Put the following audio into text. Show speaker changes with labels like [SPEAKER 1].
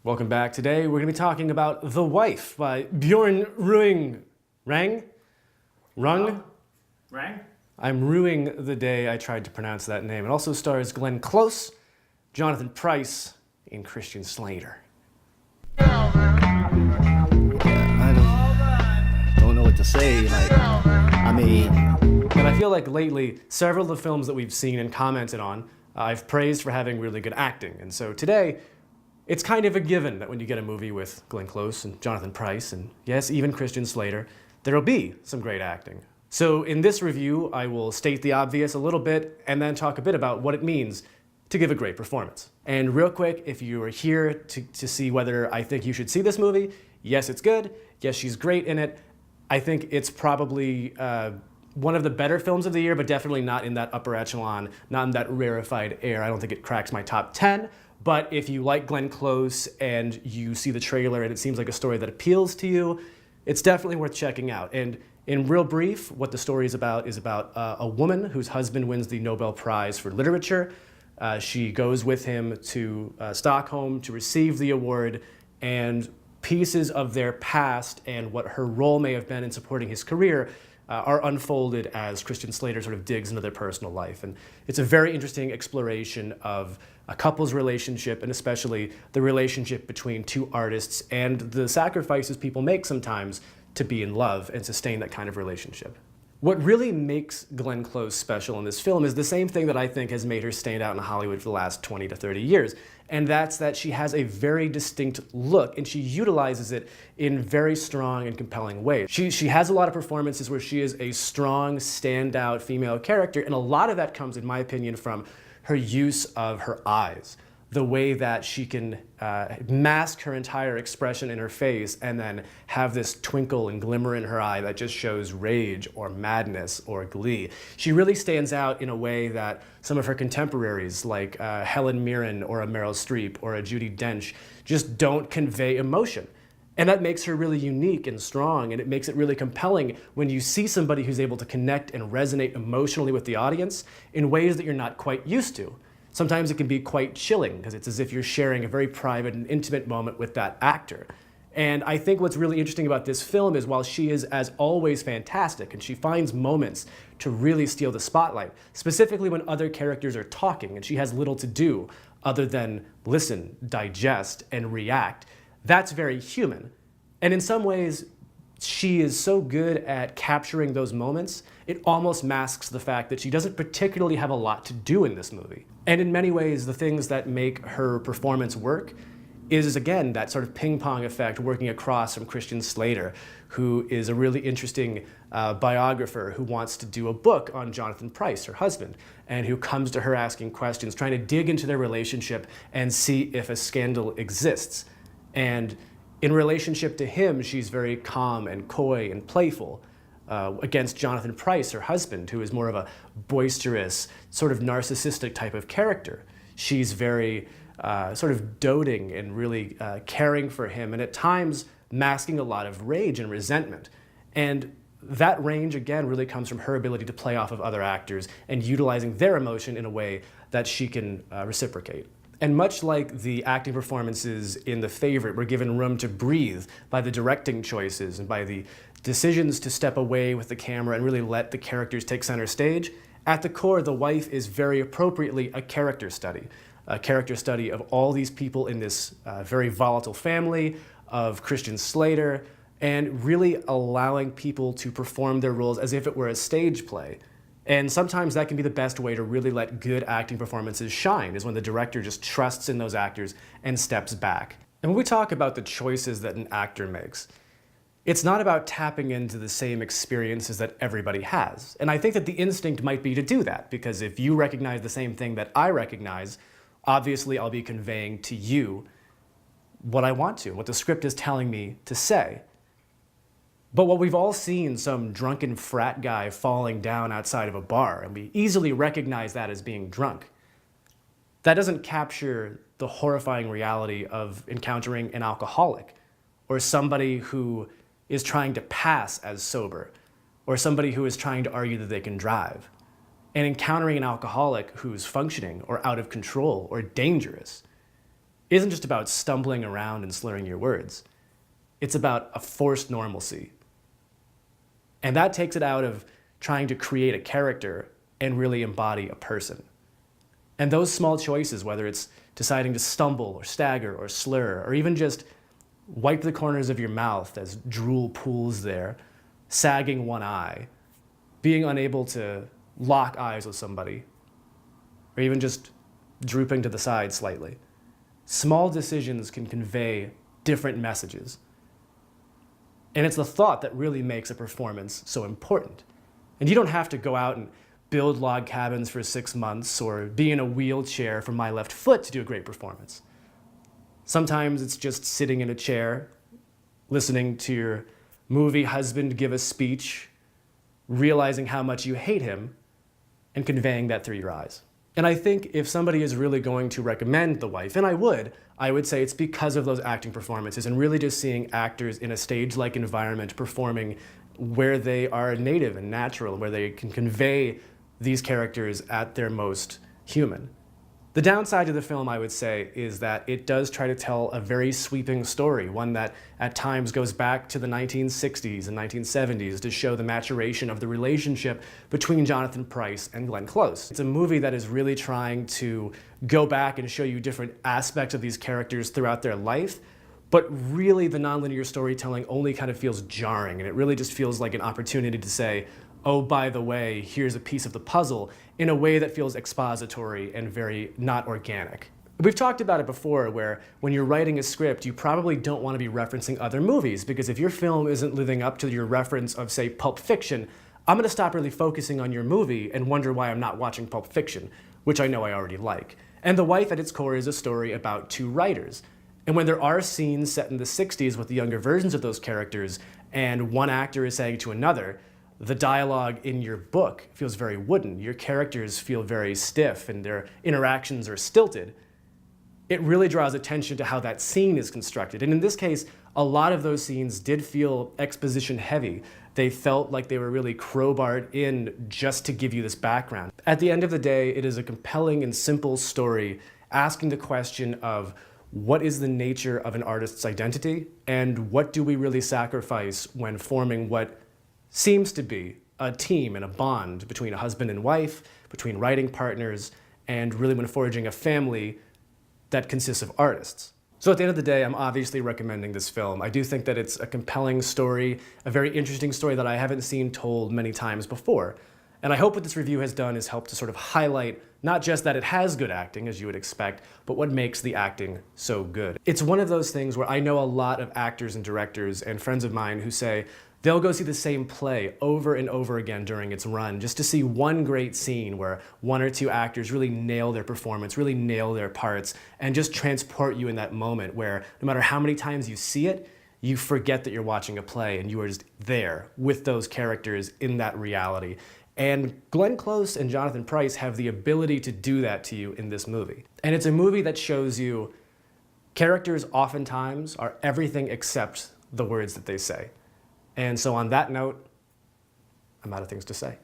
[SPEAKER 1] Welcome back. Today we're going to be talking about The Wife by Björn Runge. Rung?
[SPEAKER 2] Rang?
[SPEAKER 1] I'm ruining the day I tried to pronounce that name. It also stars Glenn Close, Jonathan Pryce, and Christian Slater.
[SPEAKER 3] I don't know what to say.
[SPEAKER 1] But I feel like lately, several of the films that we've seen and commented on, I've praised for having really good acting. And so today, it's kind of a given that when you get a movie with Glenn Close and Jonathan Pryce, and yes, even Christian Slater, there'll be some great acting. So in this review, I will state the obvious a little bit and then talk a bit about what it means to give a great performance. And real quick, if you are here to see whether I think you should see this movie, yes, it's good. Yes, she's great in it. I think it's probably one of the better films of the year, but definitely not in that upper echelon, not in that rarefied air. I don't think it cracks my top 10. But if you like Glenn Close and you see the trailer and it seems like a story that appeals to you, it's definitely worth checking out. And in real brief, what the story is about a woman whose husband wins the Nobel Prize for Literature. She goes with him to Stockholm to receive the award, and pieces of their past and what her role may have been in supporting his career are unfolded as Christian Slater sort of digs into their personal life. And it's a very interesting exploration of a couple's relationship, and especially the relationship between two artists and the sacrifices people make sometimes to be in love and sustain that kind of relationship. What really makes Glenn Close special in this film is the same thing that I think has made her stand out in Hollywood for the last 20 to 30 years. And that's that she has a very distinct look, and she utilizes it in very strong and compelling ways. She has a lot of performances where she is a strong, standout female character, and a lot of that comes, in my opinion, from her use of her eyes. The way that she can mask her entire expression in her face and then have this twinkle and glimmer in her eye that just shows rage or madness or glee. She really stands out in a way that some of her contemporaries like Helen Mirren or a Meryl Streep or a Judi Dench just don't convey emotion. And that makes her really unique and strong, and it makes it really compelling when you see somebody who's able to connect and resonate emotionally with the audience in ways that you're not quite used to. Sometimes it can be quite chilling because it's as if you're sharing a very private and intimate moment with that actor. And I think what's really interesting about this film is while she is, as always, fantastic, and she finds moments to really steal the spotlight, specifically when other characters are talking and she has little to do other than listen, digest, and react, that's very human. And in some ways, she is so good at capturing those moments, it almost masks the fact that she doesn't particularly have a lot to do in this movie. And in many ways, the things that make her performance work is, again, that sort of ping-pong effect working across from Christian Slater, who is a really interesting biographer who wants to do a book on Jonathan Pryce, her husband, and who comes to her asking questions, trying to dig into their relationship and see if a scandal exists. And in relationship to him, she's very calm and coy and playful. Against Jonathan Pryce, her husband, who is more of a boisterous, sort of narcissistic type of character. She's very sort of doting and really caring for him, and at times masking a lot of rage and resentment. And that range, again, really comes from her ability to play off of other actors and utilizing their emotion in a way that she can reciprocate. And much like the acting performances in The Favorite were given room to breathe by the directing choices and by the decisions to step away with the camera and really let the characters take center stage, at the core, The Wife is very appropriately a character study of all these people in this very volatile family, of Christian Slater, and really allowing people to perform their roles as if it were a stage play. And sometimes that can be the best way to really let good acting performances shine, is when the director just trusts in those actors and steps back. And when we talk about the choices that an actor makes, it's not about tapping into the same experiences that everybody has. And I think that the instinct might be to do that, because if you recognize the same thing that I recognize, obviously I'll be conveying to you what I want to, what the script is telling me to say. But what we've all seen, some drunken frat guy falling down outside of a bar, and we easily recognize that as being drunk. That doesn't capture the horrifying reality of encountering an alcoholic, or somebody who is trying to pass as sober, or somebody who is trying to argue that they can drive. And encountering an alcoholic who's functioning, or out of control, or dangerous. isn't just about stumbling around and slurring your words. It's about a forced normalcy. And that takes it out of trying to create a character and really embody a person. And those small choices, whether it's deciding to stumble or stagger or slur, or even just wipe the corners of your mouth as drool pools there, sagging one eye, being unable to lock eyes with somebody, or even just drooping to the side slightly. Small decisions can convey different messages. And it's the thought that really makes a performance so important. And you don't have to go out and build log cabins for 6 months or be in a wheelchair for My Left Foot to do a great performance. Sometimes it's just sitting in a chair, listening to your movie husband give a speech, realizing how much you hate him, and conveying that through your eyes. And I think if somebody is really going to recommend The Wife, and I would say it's because of those acting performances and really just seeing actors in a stage-like environment performing where they are native and natural, where they can convey these characters at their most human. The downside to the film, I would say, is that it does try to tell a very sweeping story, one that at times goes back to the 1960s and 1970s to show the maturation of the relationship between Jonathan Pryce and Glenn Close. It's a movie that is really trying to go back and show you different aspects of these characters throughout their life, but really the nonlinear storytelling only kind of feels jarring, and it really just feels like an opportunity to say, oh, by the way, here's a piece of the puzzle, in a way that feels expository and very not organic. We've talked about it before, where when you're writing a script, you probably don't want to be referencing other movies, because if your film isn't living up to your reference of, say, Pulp Fiction, I'm going to stop really focusing on your movie and wonder why I'm not watching Pulp Fiction, which I know I already like. And The Wife at its core is a story about two writers. And when there are scenes set in the 60s with the younger versions of those characters, and one actor is saying to another, the dialogue in your book feels very wooden. Your characters feel very stiff and their interactions are stilted. It really draws attention to how that scene is constructed. And in this case, a lot of those scenes did feel exposition heavy. They felt like they were really crowbarred in just to give you this background. At the end of the day, it is a compelling and simple story asking the question of what is the nature of an artist's identity and what do we really sacrifice when forming what seems to be a team and a bond between a husband and wife, between writing partners, and really when forging a family that consists of artists. So at the end of the day, I'm obviously recommending this film. I do think that it's a compelling story, a very interesting story that I haven't seen told many times before. And I hope what this review has done is help to sort of highlight not just that it has good acting, as you would expect, but what makes the acting so good. It's one of those things where I know a lot of actors and directors and friends of mine who say, they'll go see the same play over and over again during its run just to see one great scene where one or two actors really nail their performance, really nail their parts, and just transport you in that moment where no matter how many times you see it, you forget that you're watching a play and you are just there with those characters in that reality. And Glenn Close and Jonathan Pryce have the ability to do that to you in this movie. And it's a movie that shows you characters oftentimes are everything except the words that they say. And so on that note, I'm out of things to say.